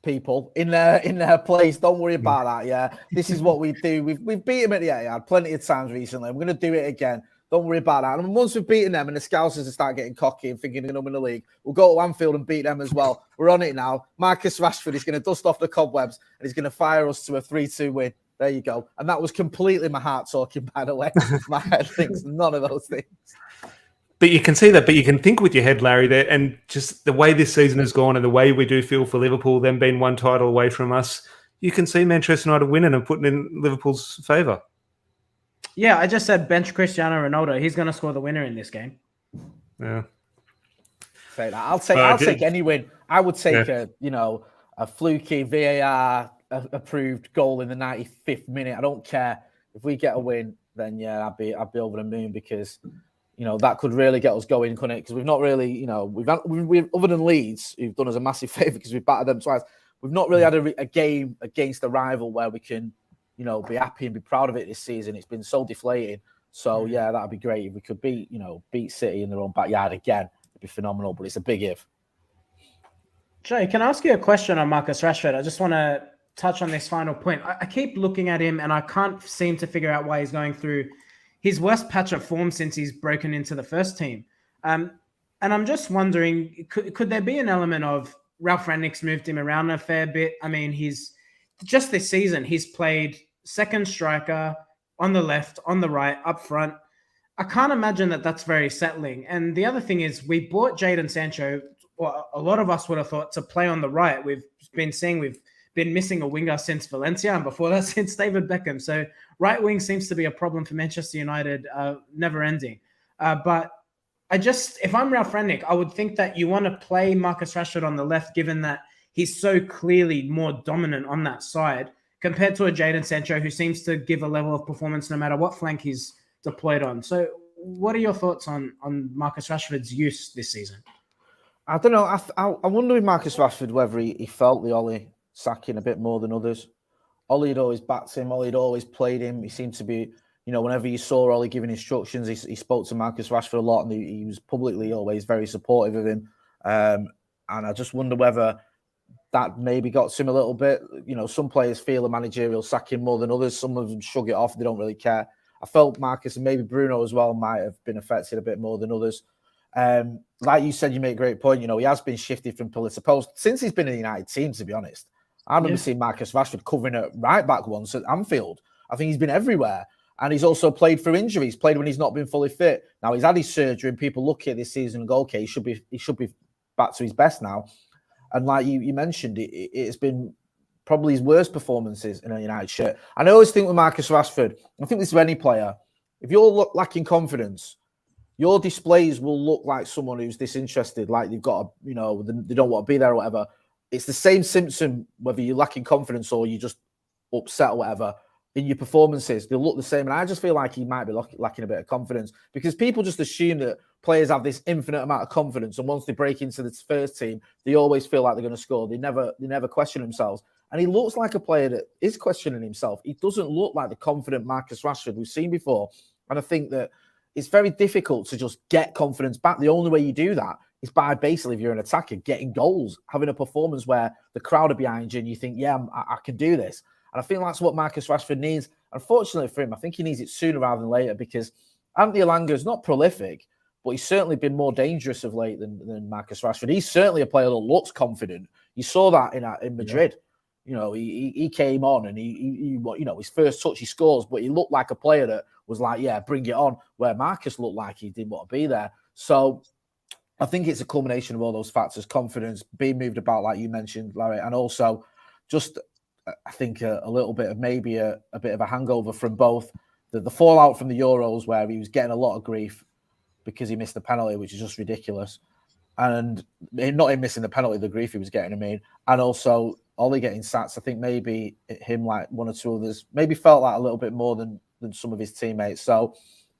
people in their place. Don't worry about that. Yeah, this is what we do. We've beat them at the Etihad plenty of times recently. We're going to do it again. Don't worry about that. And once we've beaten them and the Scousers start getting cocky and thinking they're going to win the league, we'll go to Anfield and beat them as well. We're on it now. Marcus Rashford is going to dust off the cobwebs and he's going to fire us to a 3-2 win. There you go. And that was completely my heart talking, by the way. My head thinks none of those things. But you can see that, but you can think with your head, Larry, there, and just the way this season has gone and the way we do feel for Liverpool, them being one title away from us, you can see Manchester United winning and putting in Liverpool's favour. Yeah, I just said bench Cristiano Ronaldo. He's going to score the winner in this game. Yeah. Say that. I'll take any win. I would take a fluky VAR approved goal in the 95th minute. I don't care if we get a win. Then yeah, I'd be over the moon because that could really get us going, couldn't it? Because we've not really we've other than Leeds, who've done us a massive favour because we've battered them twice. We've not really had a game against a rival where we can be happy and be proud of it this season. It's been so deflating. So yeah, that'd be great if we could beat City in their own backyard again. It'd be phenomenal. But it's a big if. Jay, can I ask you a question on Marcus Rashford? I just want to touch on this final point. I keep looking at him and I can't seem to figure out why he's going through his worst patch of form since he's broken into the first team. And I'm just wondering, could there be an element of Ralph Rangnick's moved him around a fair bit? I mean, he's just this season, he's played second striker on the left, on the right, up front. I can't imagine that that's very settling. And the other thing is we bought Jadon Sancho, well, a lot of us would have thought, to play on the right. We've been missing a winger since Valencia, and before that, since David Beckham. So right wing seems to be a problem for Manchester United, never ending. But if I'm Ralph Rangnick, I would think that you want to play Marcus Rashford on the left, given that he's so clearly more dominant on that side compared to a Jadon Sancho who seems to give a level of performance no matter what flank he's deployed on. So what are your thoughts on Marcus Rashford's use this season? I don't know. I wonder with Marcus Rashford whether he felt the Ollie sacking a bit more than others. Ollie had always backed him. Ollie had always played him. He seemed to be, whenever you saw Ollie giving instructions, he spoke to Marcus Rashford a lot, and he was publicly always very supportive of him. And I just wonder whether that maybe got to him a little bit. Some players feel a managerial sacking more than others. Some of them shrug it off. They don't really care. I felt Marcus and maybe Bruno as well might have been affected a bit more than others. Like you said, you make a great point. He has been shifted from pillar to post since he's been in the United team, to be honest. I remember seeing Marcus Rashford covering at right back once at Anfield. I think he's been everywhere. And he's also played through injuries, played when he's not been fully fit. Now he's had his surgery and people look at this season and go, okay, he should be back to his best now. And like you mentioned, it's been probably his worst performances in a United shirt. And I always think with Marcus Rashford, I think this is with any player, if you're lacking confidence, your displays will look like someone who's disinterested, like they've got, they don't want to be there or whatever. It's the same symptom, whether you're lacking confidence or you're just upset or whatever, in your performances. They look the same. And I just feel like he might be lacking a bit of confidence because people just assume that players have this infinite amount of confidence. And once they break into the first team, they always feel like they're going to score. They never question themselves. And he looks like a player that is questioning himself. He doesn't look like the confident Marcus Rashford we've seen before. And I think that it's very difficult to just get confidence back. The only way you do that is by basically, if you're an attacker, getting goals, having a performance where the crowd are behind you and you think, yeah, I can do this. And I think that's what Marcus Rashford needs. Unfortunately for him, I think he needs it sooner rather than later because Anthony Elanga is not prolific, but he's certainly been more dangerous of late than Marcus Rashford. He's certainly a player that looks confident. You saw that in Madrid. Yeah. He came on and he his first touch he scores, but he looked like a player that was like, yeah, bring it on. Where Marcus looked like he didn't want to be there. So I think it's a culmination of all those factors: confidence, being moved about, like you mentioned, Larry, and also just I think a little bit of maybe a bit of a hangover from both the fallout from the Euros where he was getting a lot of grief because he missed the penalty, which is just ridiculous. And not him missing the penalty, the grief he was getting, I mean, and also Ollie getting sacked. I think maybe him, like one or two others, maybe felt that a little bit more than some of his teammates. So,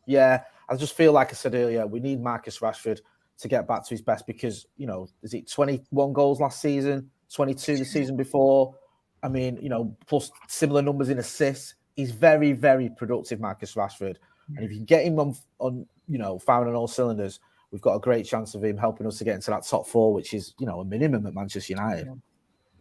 yeah, I just feel like I said earlier, we need Marcus Rashford to get back to his best because, you know, is it 21 goals last season, 22 the season before? I mean, you know, plus similar numbers in assists. He's very, very productive, Marcus Rashford. And if you can get him on you know, firing on all cylinders, we've got a great chance of him helping us to get into that top four, which is, you know, a minimum at Manchester United.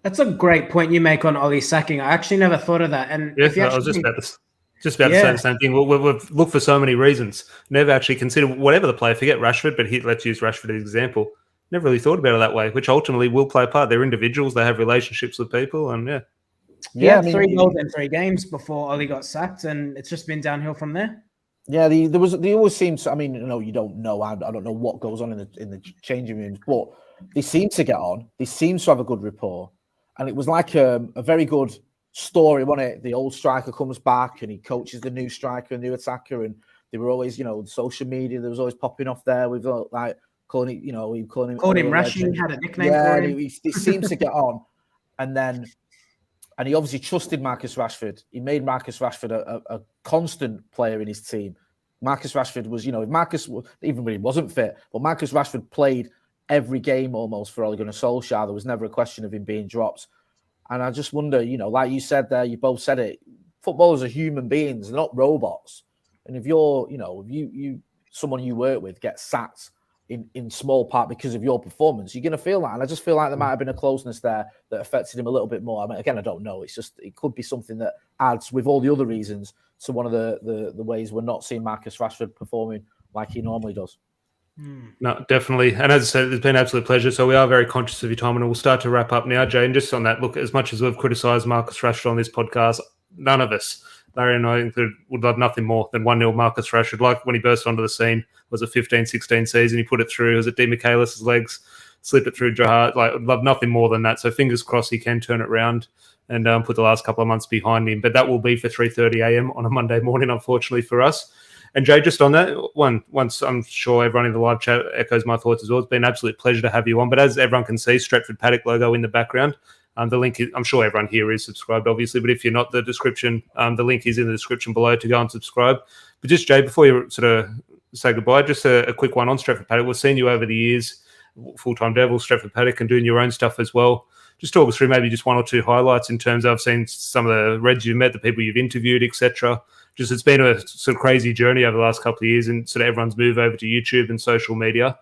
That's a great point you make on Ollie sacking. I actually never thought of that. And yeah, I was just about to say the same thing. We've looked for so many reasons. Never actually considered whatever the player. Forget Rashford, but let's use Rashford as an example. Never really thought about it that way, which ultimately will play a part. They're individuals. They have relationships with people, and he had 3 goals in 3 games before Ollie got sacked, and it's just been downhill from there. Yeah, they always seem to. I mean, you know, you don't know. I don't know what goes on in the changing rooms, but they seem to get on. They seem to have a good rapport, and it was like a very good story, wasn't it? The old striker comes back and he coaches the new striker, a new attacker, and they were always, you know, social media. There was always popping off there with like calling it, you know, called him Rashid, had a nickname for him. He seems to get on, and he obviously trusted Marcus Rashford. He made Marcus Rashford a constant player in his team. Marcus Rashford was, you know, if Marcus, even when he wasn't fit, but Marcus Rashford played every game almost for Ole Gunnar Solskjaer. There was never a question of him being dropped. And I just wonder, you know, like you said there, you both said it, footballers are human beings, they're not robots. And if you're, you know, if you someone you work with gets sacked in small part because of your performance, you're going to feel that. And I just feel like there might have been a closeness there that affected him a little bit more. I mean, again, I don't know. It's just, it could be something that adds, with all the other reasons, to one of the ways we're not seeing Marcus Rashford performing like he normally does. No, definitely. And as I said, it's been an absolute pleasure. So we are very conscious of your time, and we'll start to wrap up now, Jay. And just on that, look, as much as we've criticised Marcus Rashford on this podcast, none of us, Larry and I included, would love nothing more than 1-0 Marcus Rashford. Like when he burst onto the scene, was a 15-16 season, he put it through. It was at Di Michaelis' legs, slipped it through Gerrard. Like, would love nothing more than that. So fingers crossed he can turn it around and put the last couple of months behind him. But that will be for 3:30 a.m. on a Monday morning, unfortunately for us. And Jay, just on that, once I'm sure everyone in the live chat echoes my thoughts as well. It's been an absolute pleasure to have you on. But as everyone can see, Stretford Paddock logo in the background. The link is, I'm sure everyone here is subscribed, obviously, but if you're not, the link is in the description below to go and subscribe. But just, Jay, before you sort of say goodbye, just a quick one on Stretford Paddock. We've seen you over the years, full-time Devil, Stretford Paddock, and doing your own stuff as well. Just talk us through maybe just 1 or 2 highlights in terms of, I've seen some of the Reds you've met, the people you've interviewed, etc. Just, it's been a sort of crazy journey over the last couple of years, and sort of everyone's move over to YouTube and social media.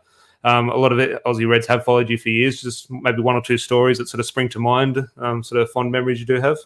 A lot of it, Aussie Reds have followed you for years. Just maybe 1 or 2 stories that sort of spring to mind, sort of fond memories you do have.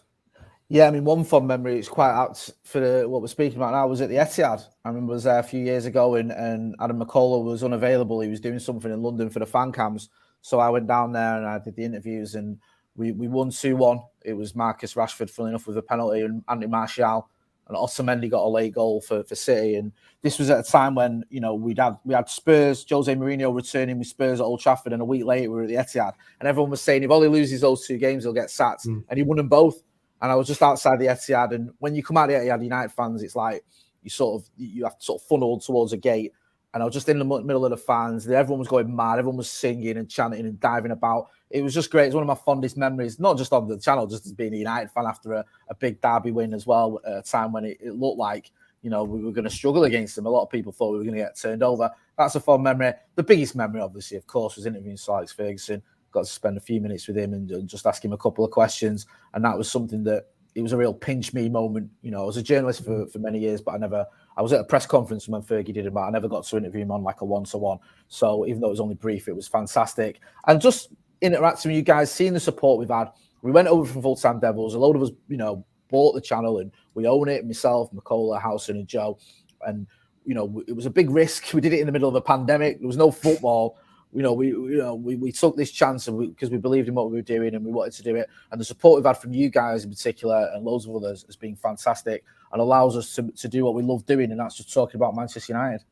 Yeah, I mean, one fond memory, it's quite apt for what we're speaking about now, was at the Etihad. I remember I was there a few years ago and Adam McCullough was unavailable. He was doing something in London for the fan cams. So I went down there and I did the interviews and we won 2-1. It was Marcus Rashford, funnily enough, with a penalty, and Andy Martial and Otamendi got a late goal for City. And this was at a time when, you know, we had Spurs, Jose Mourinho returning with Spurs at Old Trafford, and a week later we were at the Etihad. And everyone was saying if Ollie loses those 2 games, he'll get sacked. And he won them both. And I was just outside the Etihad. And when you come out of the Etihad, United fans, it's like you have to sort of funnel towards a gate. And I was just in the middle of the fans. Everyone was going mad. Everyone was singing and chanting and diving about. It was just great. It's one of my fondest memories, not just on the channel, just as being a United fan after a big derby win as well, at a time when it looked like, you know, we were going to struggle against them. A lot of people thought we were going to get turned over. That's a fond memory. The biggest memory, obviously, of course, was interviewing Sir Alex Ferguson. Got to spend a few minutes with him and just ask him a couple of questions. And that was something that, it was a real pinch me moment. You know, I was a journalist for many years, but I was at a press conference when Fergie did it, but I never got to interview him on like a one-to-one. So even though it was only brief, it was fantastic. And just interacting with you guys, seeing the support we've had. We went over from Full-Time Devils. A load of us, you know, bought the channel and we own it. Myself, McCullough, Howson and Joe. And, you know, it was a big risk. We did it in the middle of a pandemic. There was no football. We took this chance because we believed in what we were doing and we wanted to do it. And the support we've had from you guys in particular and loads of others has been fantastic and allows us to do what we love doing, and that's just talking about Manchester United.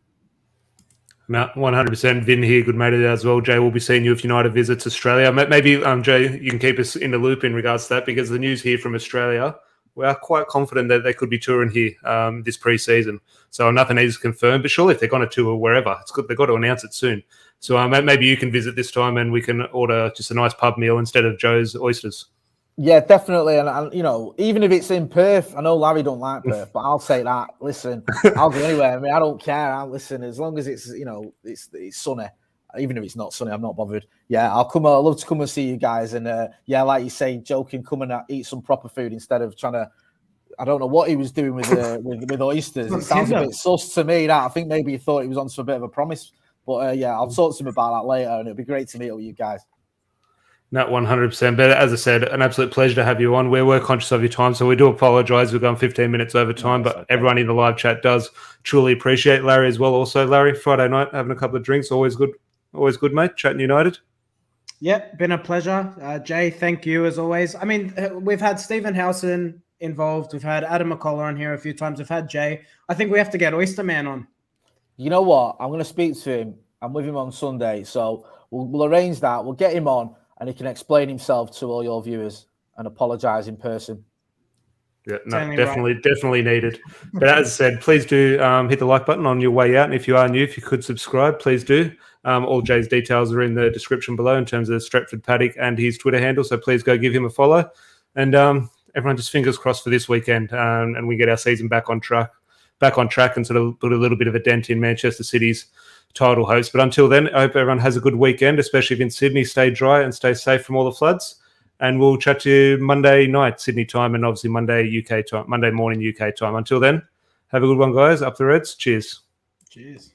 100%. Vin here, good mate of that as well. Jay, we'll be seeing you if United visits Australia. Maybe, Jay, you can keep us in the loop in regards to that, because the news here from Australia, we are quite confident that they could be touring here this pre-season. So nothing is confirmed, but surely if they're going to tour wherever, it's good. They've got to announce it soon. So maybe you can visit this time and we can order just a nice pub meal instead of Joe's oysters. Yeah, definitely. And you know, even if it's in Perth, I know Larry don't like Perth, but I'll say that. Listen, I'll go anywhere. I mean, I don't care. I'll listen as long as it's, you know, it's sunny. Even if it's not sunny, I'm not bothered. Yeah, I'll come. I'd love to come and see you guys. And yeah, like you say, Joe can come and eat some proper food instead of trying to. I don't know what he was doing with oysters. It sounds a bit sus to me. That I think maybe he thought he was on to a bit of a promise. But yeah, I'll talk to him about that later, and it'll be great to meet all you guys. Not 100%. But as I said, an absolute pleasure to have you on. We're conscious of your time, so we do apologise. We've gone 15 minutes over time, but everyone in the live chat does truly appreciate Larry as well. Also, Larry, Friday night, having a couple of drinks, always good. Always good, mate. Chatting United. Yep, been a pleasure. Jay, thank you as always. I mean, we've had Stephen Howson involved. We've had Adam McCullough on here a few times. We've had Jay. I think we have to get Oyster Man on. You know what? I'm going to speak to him. I'm with him on Sunday, so we'll arrange that. We'll get him on, and he can explain himself to all your viewers and apologise in person. Yeah, no, definitely needed. But as I said, please do hit the like button on your way out. And if you are new, if you could subscribe, please do. All Jay's details are in the description below in terms of Stretford Paddock and his Twitter handle. So please go give him a follow. And everyone just fingers crossed for this weekend and we get our season back on track and sort of put a little bit of a dent in Manchester City's title hopes. But until then, I hope everyone has a good weekend, especially if in Sydney. Stay dry and stay safe from all the floods. And we'll chat to you Monday night, Sydney time, and obviously Monday UK time, Monday morning UK time. Until then, have a good one, guys. Up the Reds. Cheers. Cheers.